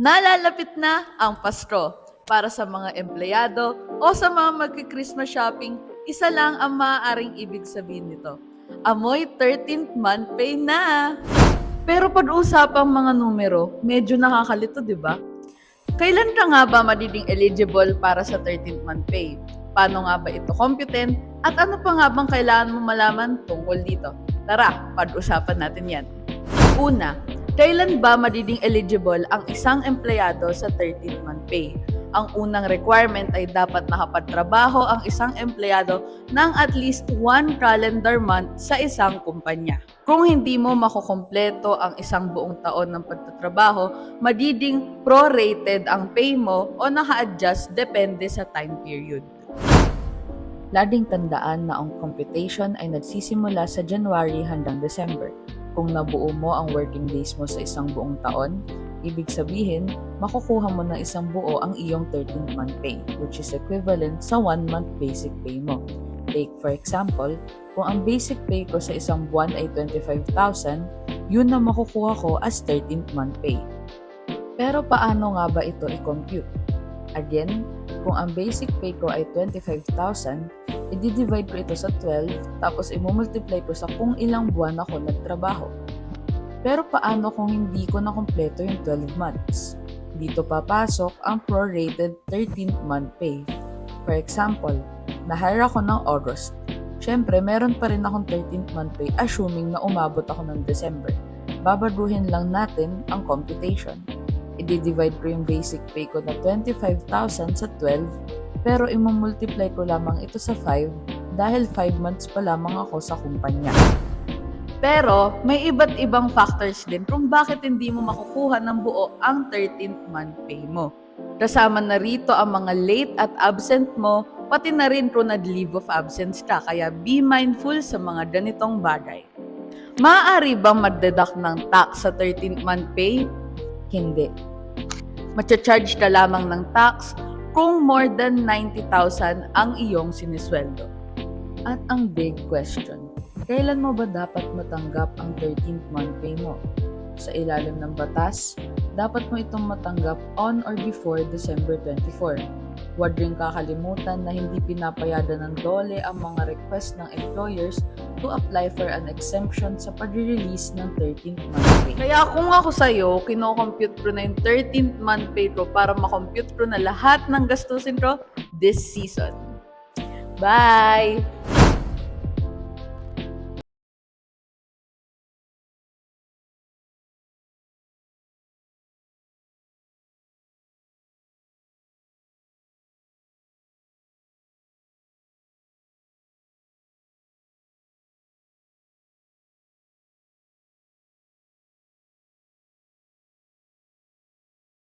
Nalalapit na ang Pasko. Para sa mga empleyado o sa mga magki-Christmas shopping, isa lang ang maaaring ibig sabihin nito. Amoy 13th month pay na! Pero pag-usapang mga numero, medyo nakakalito, di ba? Kailan ka nga ba magiging eligible para sa 13th month pay? Paano nga ba ito computin? At ano pa nga bang kailangan mo malaman tungkol dito? Tara, pag-usapan natin yan. Una, kailan ba magiging eligible ang isang empleyado sa 13th month pay? Ang unang requirement ay dapat nakapagtrabaho ang isang empleyado ng at least 1 calendar month sa isang kumpanya. Kung hindi mo makukumpleto ang isang buong taon ng pagtatrabaho, magiging prorated ang pay mo o naka-adjust depende sa time period. Laging tandaan na ang computation ay nagsisimula sa January hanggang December. Kung nabuo mo ang working days mo sa isang buong taon, ibig sabihin, makukuha mo ng isang buo ang iyong 13th month pay, which is equivalent sa 1 month basic pay mo. Take for example, kung ang basic pay ko sa isang buwan ay 25,000, yun na makukuha ko as 13th month pay. Pero paano nga ba ito i-compute? Again, kung ang basic pay ko ay 25,000, i-divide ko ito sa 12, tapos i-multiply ko sa kung ilang buwan ako nagtrabaho. Pero paano kung hindi ko nakumpleto yung 12 months? Dito papasok ang prorated 13th month pay. For example, na-hire ako ng August. Siyempre, meron pa rin akong 13th month pay assuming na umabot ako ng December. Babaguhin lang natin ang computation. I-divide ko yung basic pay ko na 25,000 sa 12, pero imumultiply ko lamang ito sa 5 dahil 5 months pa lamang ako sa kumpanya. Pero may iba't ibang factors din kung bakit hindi mo makukuha ng buo ang 13th month pay mo. Kasama na rito ang mga late at absent mo, pati na rin kung nag-leave of absence ka, kaya be mindful sa mga ganitong bagay. Maaari bang mag-deduct ng tax sa 13th month pay? Hindi. Matcha-charge ka lamang ng tax kung more than 90,000 ang iyong sinisweldo. At ang big question, kailan mo ba dapat matanggap ang 13th month pay mo? Sa ilalim ng batas, dapat mo itong matanggap on or before December 24. Huwag rin kakalimutan na hindi pinapayagan ng DOLE ang mga request ng employers to apply for an exemption sa pag-release ng 13th month pay. Kaya kung ako sa'yo, kino-compute ko na yung 13th month pay ko para makompute ko na lahat ng gastusin ko this season. Bye!